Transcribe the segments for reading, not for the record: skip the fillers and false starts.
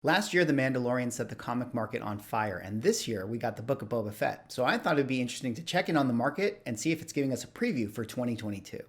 Last year, The Mandalorian set the comic market on fire, and this year we got the Book of Boba Fett. So I thought it'd be interesting to check in on the market and see if it's giving us a preview for 2022.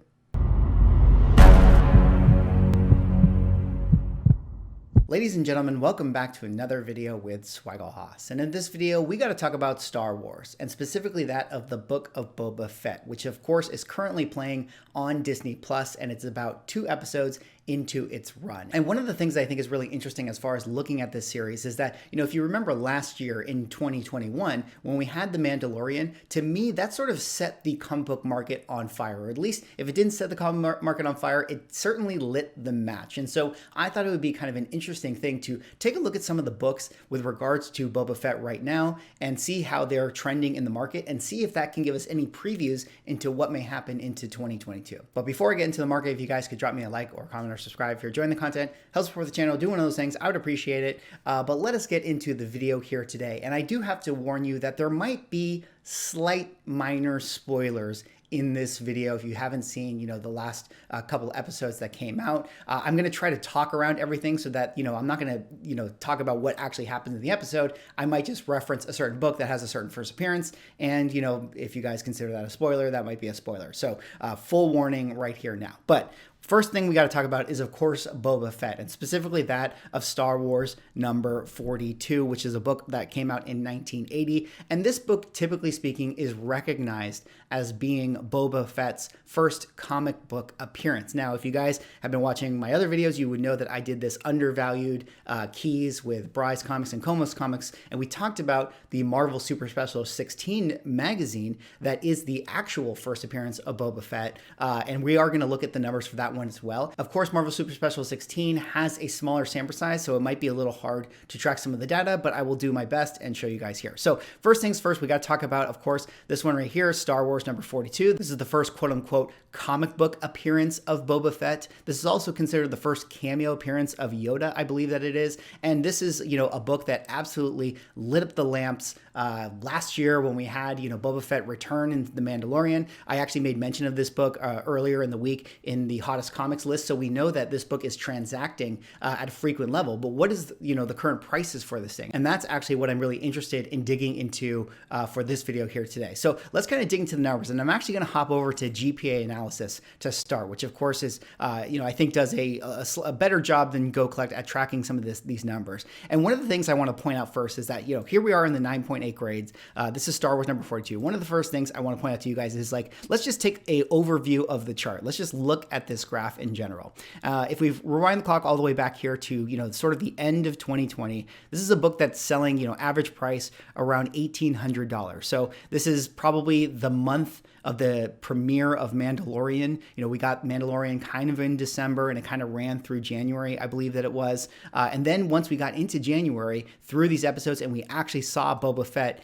Ladies and gentlemen, welcome back to another video with Swaggle Haas. And in this video, we got to talk about Star Wars, and specifically that of the Book of Boba Fett, which of course is currently playing on Disney Plus, and it's about 2 episodes into its run. And one of the things I think is really interesting as far as looking at this series is that, if you remember last year in 2021, when we had The Mandalorian, to me, that sort of set the comic book market on fire, or at least if it didn't set the comic market on fire, it certainly lit the match. And so I thought it would be kind of an interesting thing to take a look at some of the books with regards to Boba Fett right now and see how they're trending in the market and see if that can give us any previews into what may happen into 2022. But before I get into the market, if you guys could drop me a like or comment or subscribe if you're enjoying the content, help support the channel, do one of those things, I would appreciate it. But let us get into the video here today. And I do have to warn you that there might be slight minor spoilers in this video if you haven't seen, the last couple episodes that came out. I'm going to try to talk around everything so that, I'm not going to, talk about what actually happens in the episode. I might just reference a certain book that has a certain first appearance. And, if you guys consider that a spoiler, that might be a spoiler. So full warning right here now. But first thing we got to talk about is, of course, Boba Fett, and specifically that of Star Wars number 42, which is a book that came out in 1980. And this book, typically speaking, is recognized as being Boba Fett's first comic book appearance. Now, if you guys have been watching my other videos, you would know that I did this undervalued keys with Bryce Comics and Comos Comics, and we talked about the Marvel Super Special 16 magazine that is the actual first appearance of Boba Fett, and we are going to look at the numbers for that one as well. Of course, Marvel Super Special 16 has a smaller sample size, so it might be a little hard to track some of the data, but I will do my best and show you guys here. So first things first, we got to talk about, of course, this one right here, Star Wars number 42. This is the first quote-unquote comic book appearance of Boba Fett. This is also considered the first cameo appearance of Yoda, I believe that it is. And this is, a book that absolutely lit up the lamps last year when we had, Boba Fett return in The Mandalorian. I actually made mention of this book earlier in the week in the hottest comics list, so we know that this book is transacting at a frequent level. But what is, the current prices for this thing? And that's actually what I'm really interested in digging into for this video here today. So let's kind of dig into the numbers, and I'm actually going to hop over to GPA analysis to start, which of course is, I think does a better job than GoCollect at tracking some of these numbers. And one of the things I want to point out first is that, here we are in the 9.8 grades. This is Star Wars number 42. One of the first things I want to point out to you guys is let's just take a overview of the chart. Let's just look at this graph in general. If we rewind the clock all the way back here to, sort of the end of 2020, this is a book that's selling, average price around $1,800. So this is probably the month of the premiere of Mandalorian. We got Mandalorian kind of in December, and it kind of ran through January, I believe that it was. And then once we got into January through these episodes and we actually saw Boba Fett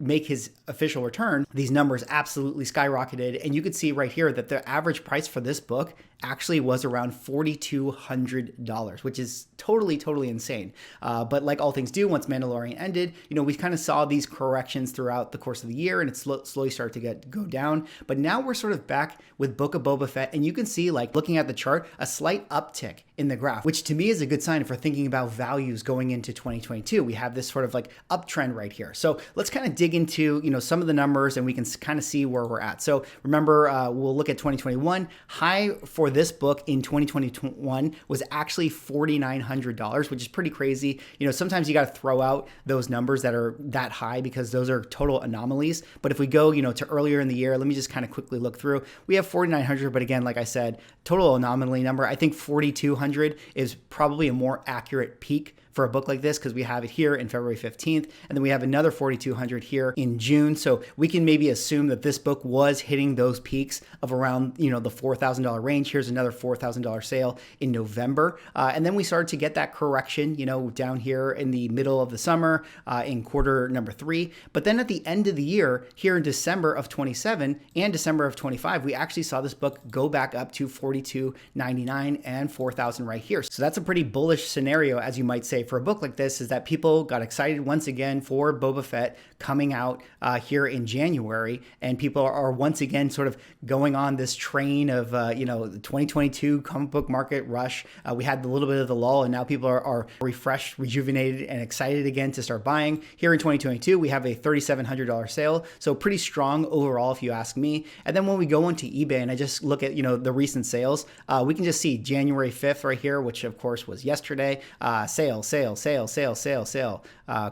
make his official return, these numbers absolutely skyrocketed. And you could see right here that the average price for this book actually was around $4,200, which is totally insane. But like all things do, once Mandalorian ended, we kind of saw these corrections throughout the course of the year, and it slowly started to go down. But now we're sort of back with Book of Boba Fett, and you can see, looking at the chart, a slight uptick in the graph, which to me is a good sign for thinking about values going into 2022. We have this sort of uptrend right here. So let's kind of dig into, some of the numbers, and we can kind of see where we're at. So remember, we'll look at 2021. High for this book in 2021 was actually $4,900, which is pretty crazy. Sometimes you got to throw out those numbers that are that high because those are total anomalies. But if we go, to earlier in the year, let me just kind of quickly look through. We have 4,900, but again, like I said, total anomaly number. I think 4,200 is probably a more accurate peak for a book like this, because we have it here in February 15th, and then we have another 4,200 here in June. So we can maybe assume that this book was hitting those peaks of around, the $4,000 range. Here's another $4,000 sale in November. And then we started to get that correction, down here in the middle of the summer in quarter number 3. But then at the end of the year, here in December of 27 and December of 25, we actually saw this book go back up to $4,299 and $4,000 right here. So that's a pretty bullish scenario, as you might say, for a book like this, is that people got excited once again for Boba Fett coming out here in January, and people are once again sort of going on this train of 2022 2022 comic book market rush. We had a little bit of the lull, and now people are refreshed, rejuvenated, and excited again to start buying. Here in 2022, we have a $3,700 sale, so pretty strong overall if you ask me. And then when we go onto eBay and I just look at, the recent sales, we can just see January 5th right here, which of course was yesterday, sale.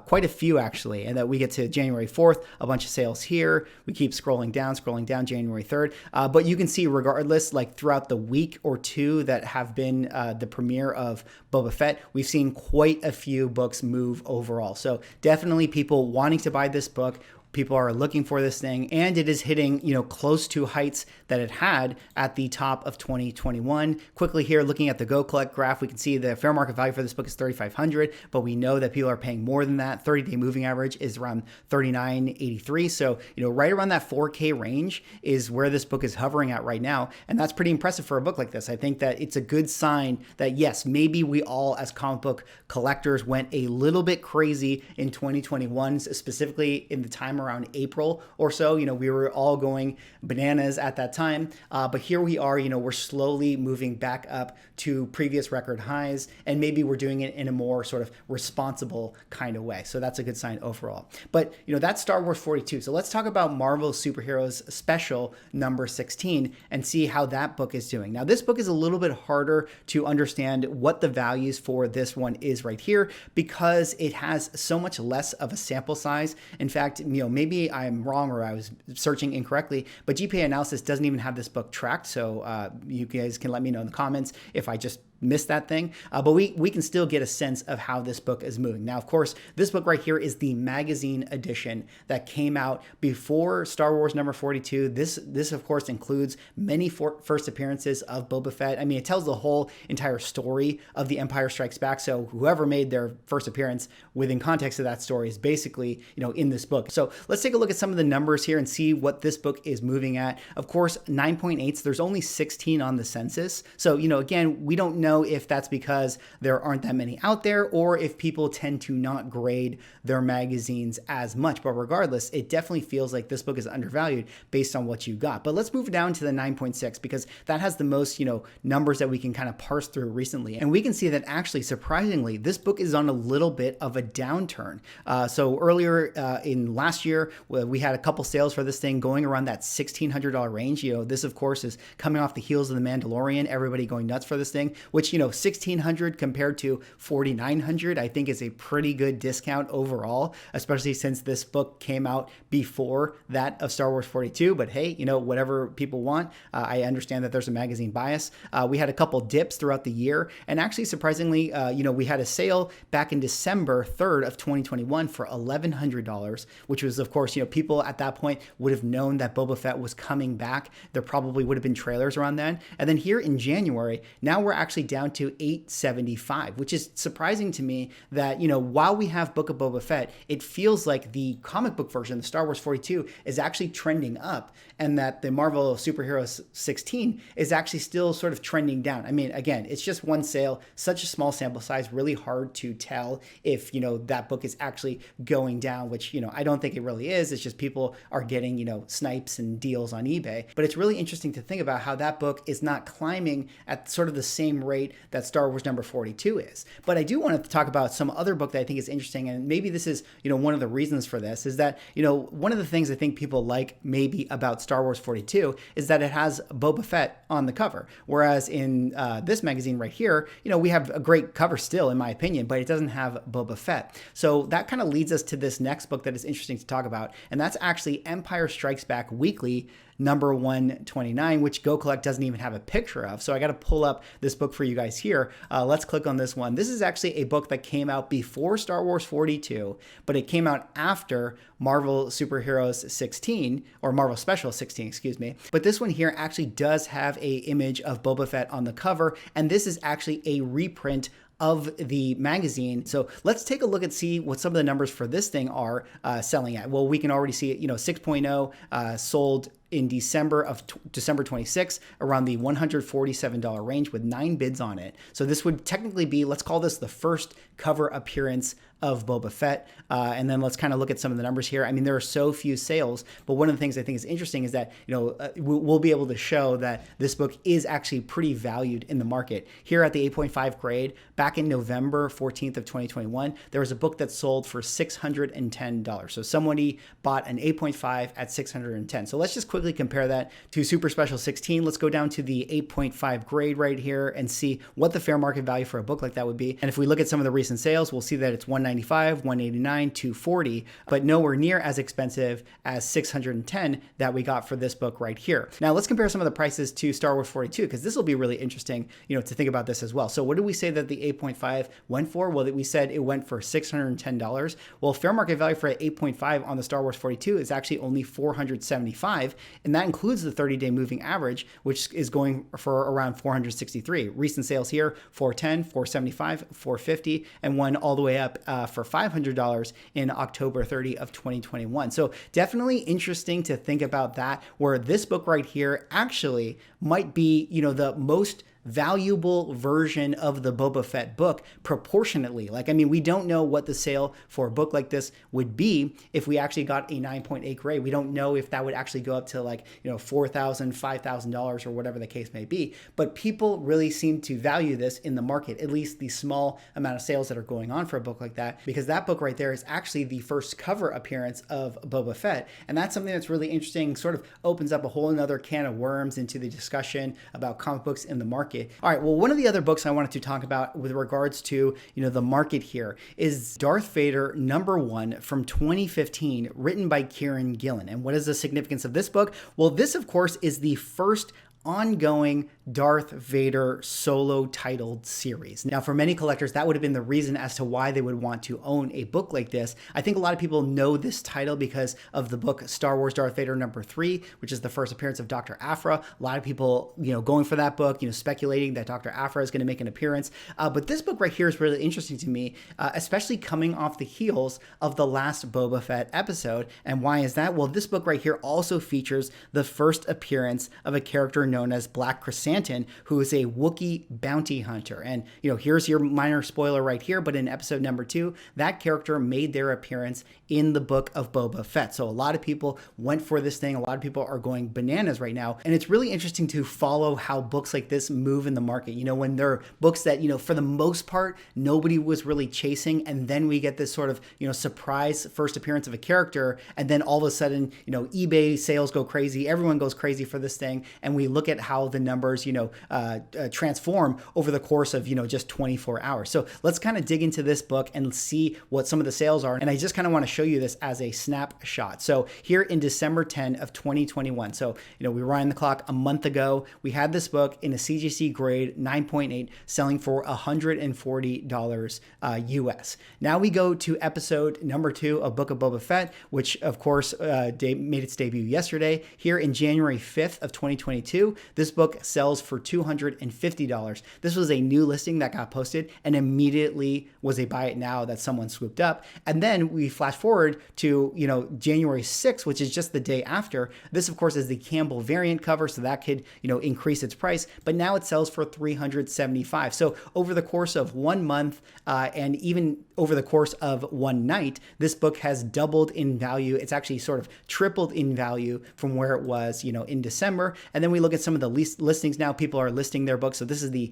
Quite a few actually. And that we get to January 4th, a bunch of sales here. We keep scrolling down January 3rd. But you can see regardless, like throughout the week or two that have been the premiere of Boba Fett, we've seen quite a few books move overall. So definitely people wanting to buy this book. People are looking for this thing, and it is hitting, close to heights that it had at the top of 2021. Quickly here, looking at the Go Collect graph, we can see the fair market value for this book is $3,500, but we know that people are paying more than that. 30-day moving average is around $39.83. So, right around that 4K range is where this book is hovering at right now. And that's pretty impressive for a book like this. I think that it's a good sign that yes, maybe we all as comic book collectors went a little bit crazy in 2021, specifically in the time around April or so. We were all going bananas at that time. But here we are, we're slowly moving back up to previous record highs, and maybe we're doing it in a more sort of responsible kind of way. So that's a good sign overall. But, that's Star Wars 42. So let's talk about Marvel Superheroes Special number 16 and see how that book is doing. Now, this book is a little bit harder to understand what the values for this one is right here because it has so much less of a sample size. In fact, maybe I'm wrong or I was searching incorrectly, but GPA Analysis doesn't even have this book tracked. So you guys can let me know in the comments if I just missed that thing, but we can still get a sense of how this book is moving. Now, of course, this book right here is the magazine edition that came out before Star Wars number 42. This of course includes many first appearances of Boba Fett. I mean, it tells the whole entire story of The Empire Strikes Back. So whoever made their first appearance within context of that story is basically, in this book. So let's take a look at some of the numbers here and see what this book is moving at. Of course, 9.8s, there's only 16 on the census. So, again, we don't know if that's because there aren't that many out there or if people tend to not grade their magazines as much. But regardless, it definitely feels like this book is undervalued based on what you got. But let's move down to the 9.6 because that has the most, numbers that we can kind of parse through recently. And we can see that actually, surprisingly, this book is on a little bit of a downturn. So earlier in last year, we had a couple sales for this thing going around that $1,600 range. This of course is coming off the heels of the Mandalorian, everybody going nuts for this thing, which, $1,600 compared to $4,900, I think is a pretty good discount overall, especially since this book came out before that of Star Wars 42. But hey, whatever people want. I understand that there's a magazine bias. We had a couple dips throughout the year, and actually surprisingly, we had a sale back in December 3rd of 2021 for $1,100, which was of course, people at that point would have known that Boba Fett was coming back. There probably would have been trailers around then. And then here in January, now we're actually down to $875, which is surprising to me that, while we have Book of Boba Fett, it feels like the comic book version, the Star Wars 42, is actually trending up, and that the Marvel Superheroes 16 is actually still sort of trending down. I mean, again, it's just one sale, such a small sample size, really hard to tell if, that book is actually going down, which, I don't think it really is. It's just people are getting, snipes and deals on eBay. But it's really interesting to think about how that book is not climbing at sort of the same rate that Star Wars number 42 is. But I do want to talk about some other book that I think is interesting, and maybe this is, one of the reasons for this is that, one of the things I think people like maybe about Star Wars 42 is that it has Boba Fett on the cover. Whereas in this magazine right here, we have a great cover still, in my opinion, but it doesn't have Boba Fett. So that kind of leads us to this next book that is interesting to talk about, and that's actually Empire Strikes Back Weekly, number 129, which Go Collect doesn't even have a picture of. So I got to pull up this book for you guys here. Let's click on this one. This is actually a book that came out before Star Wars 42, but it came out after Marvel Superheroes 16, or Marvel Special 16, excuse me. But this one here actually does have a image of Boba Fett on the cover, and this is actually a reprint of the magazine. So let's take a look and see what some of the numbers for this thing are selling at. Well, we can already see it, 6.0 sold in December 26th, around the $147 range with 9 bids on it. So this would technically be, let's call this the first cover appearance of Boba Fett. And then let's kind of look at some of the numbers here. I mean, there are so few sales, but one of the things I think is interesting is that, we'll be able to show that this book is actually pretty valued in the market. Here at the 8.5 grade, back in November 14th of 2021, there was a book that sold for $610. So somebody bought an 8.5 at $610. So let's just quickly compare that to Super Special 16. Let's go down to the 8.5 grade right here and see what the fair market value for a book like that would be. And if we look at some of the recent sales, we'll see that it's $195, $189, $240, but nowhere near as expensive as $610 that we got for this book right here. Now let's compare some of the prices to Star Wars 42, because this will be really interesting, to think about this as well. So what did we say that the 8.5 went for? Well, we said it went for $610. Well, fair market value for an 8.5 on the Star Wars 42 is actually only $475, and that includes the 30-day moving average, which is going for around $463. Recent sales here, $410, $475, $450, and one all the way up for $500 in October 30 of 2021. So definitely interesting to think about that, where this book right here actually might be, the most valuable version of the Boba Fett book proportionately. We don't know what the sale for a book like this would be if we actually got a 9.8 grade. We don't know if that would actually go up to $4,000, $5,000 or whatever the case may be. But people really seem to value this in the market, at least the small amount of sales that are going on for a book like that, because that book right there is actually the first cover appearance of Boba Fett. And that's something that's really interesting, sort of opens up a whole another can of worms into the discussion about comic books in the market. All right, well, one of the other books I wanted to talk about with regards to, the market here is Darth Vader #1 from 2015, written by Kieran Gillen. And what is the significance of this book? Well, this, of course, is the first ongoing Darth Vader solo titled series. Now, for many collectors, that would have been the reason as to why they would want to own a book like this. I think a lot of people know this title because of the book Star Wars Darth Vader #3, which is the first appearance of Dr. Aphra. A lot of people, going for that book, speculating that Dr. Aphra is going to make an appearance. But this book right here is really interesting to me, especially coming off the heels of the last Boba Fett episode. And why is that? Well, this book right here also features the first appearance of a character known as Black Krrsantan, who is a Wookiee bounty hunter. And, here's your minor spoiler right here, but in episode #2, that character made their appearance in the Book of Boba Fett. So a lot of people went for this thing. A lot of people are going bananas right now. And it's really interesting to follow how books like this move in the market. When there are books that, for the most part, nobody was really chasing. And then we get this sort of, surprise first appearance of a character. And then all of a sudden, eBay sales go crazy. Everyone goes crazy for this thing. And we look at how the numbers, transform over the course of, just 24 hours. So let's kind of dig into this book and see what some of the sales are. And I just kind of want to show you this as a snapshot. So here in December 10 of 2021, so, we rewind the clock a month ago, we had this book in a CGC grade 9.8 selling for $140 US. Now we go to episode #2 of Book of Boba Fett, which of course made its debut yesterday. Here in January 5th of 2022, this book sells for $250. This was a new listing that got posted and immediately was a buy it now that someone swooped up. And then we flash forward to, January 6th, which is just the day after. This, of course, is the Campbell variant cover, so that could, increase its price. But now it sells for $375. So over the course of 1 month and even over the course of one night, this book has doubled in value. It's actually sort of tripled in value from where it was, in December. And then we look at some of the listings now. People are listing their books. So this is the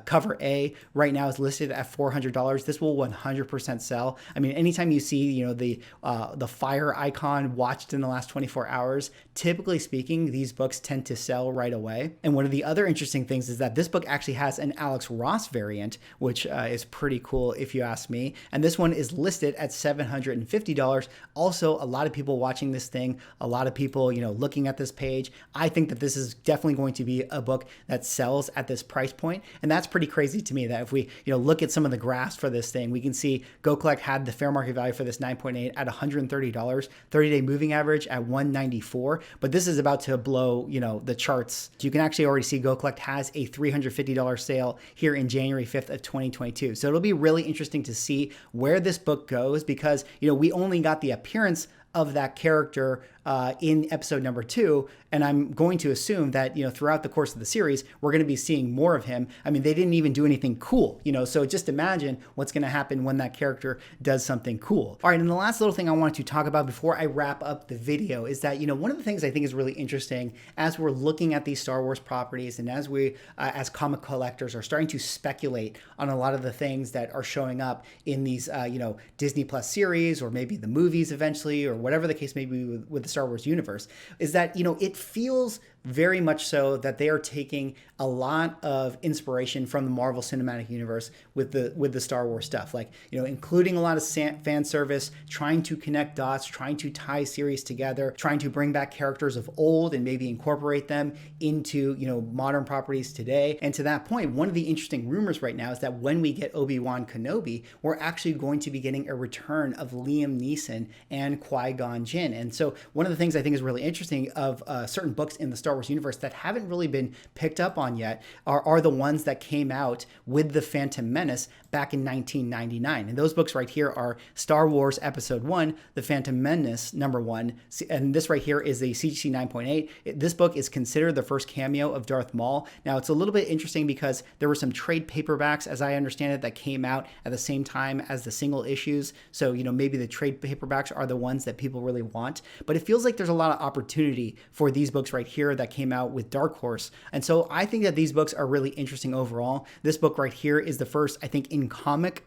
cover A right now is listed at $400. This will 100% sell. I mean, anytime you see, the fire icon watched in the last 24 hours, typically speaking, these books tend to sell right away. And one of the other interesting things is that this book actually has an Alex Ross variant, which is pretty cool if you ask me. And this one is listed at $750. Also, a lot of people watching this thing, a lot of people, looking at this page. I think that this is definitely going to be a book that sells at this price point. And that's pretty crazy to me that if we, look at some of the graphs for this thing, we can see Go Collect had the fair market value for this 9.8 at $130, 30-day moving average at $194. But this is about to blow, the charts. You can actually already see Go Collect has a $350 sale here in January 5th of 2022. So it'll be really interesting to see where this book goes because, we only got the appearance of that character in episode number 2, and I'm going to assume that, throughout the course of the series, we're going to be seeing more of him. I mean, they didn't even do anything cool, so just imagine what's going to happen when that character does something cool. All right, and the last little thing I wanted to talk about before I wrap up the video is that, one of the things I think is really interesting as we're looking at these Star Wars properties, and as we, as comic collectors, are starting to speculate on a lot of the things that are showing up in these, Disney Plus series, or maybe the movies eventually, or whatever the case may be with the Star Wars universe, is that, it feels very much so that they are taking a lot of inspiration from the Marvel Cinematic Universe with the Star Wars stuff, like, including a lot of fan service, trying to connect dots, trying to tie series together, trying to bring back characters of old and maybe incorporate them into, modern properties today. And to that point, one of the interesting rumors right now is that when we get Obi-Wan Kenobi, we're actually going to be getting a return of Liam Neeson and Qui-Gon Jinn. And so one of the things I think is really interesting of certain books in the Star Wars universe that haven't really been picked up on yet are the ones that came out with the Phantom Menace back in 1999. And those books right here are Star Wars Episode 1, The Phantom Menace #1, and this right here is a CGC 9.8. This book is considered the first cameo of Darth Maul. Now, it's a little bit interesting because there were some trade paperbacks, as I understand it, that came out at the same time as the single issues. So, maybe the trade paperbacks are the ones that people really want. But it feels like there's a lot of opportunity for these books right here that came out with Dark Horse. And so I think that these books are really interesting overall. This book right here is the first, I think, in comic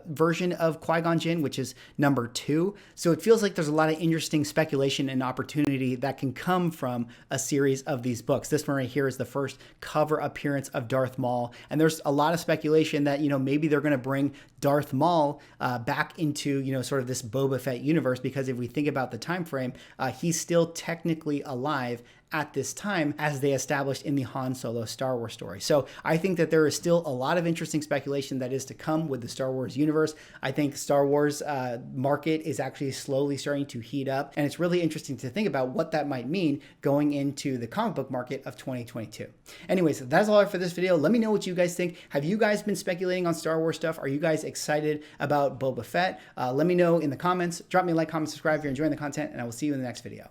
version of Qui-Gon Jinn, which is number 2. So it feels like there's a lot of interesting speculation and opportunity that can come from a series of these books. This one right here is the first cover appearance of Darth Maul. And there's a lot of speculation that, maybe they're going to bring Darth Maul back into, sort of this Boba Fett universe, because if we think about the time frame, he's still technically alive at this time, as they established in the Han Solo Star Wars story. So I think that there is still a lot of interesting speculation that is to come with the Star Wars universe. I think Star Wars market is actually slowly starting to heat up, and it's really interesting to think about what that might mean going into the comic book market of 2022. Anyways, that's all for this video. Let me know what you guys think. Have you guys been speculating on Star Wars stuff? Are you guys excited about Boba Fett? Let me know in the comments. Drop me a like, comment, subscribe if you're enjoying the content, and I will see you in the next video.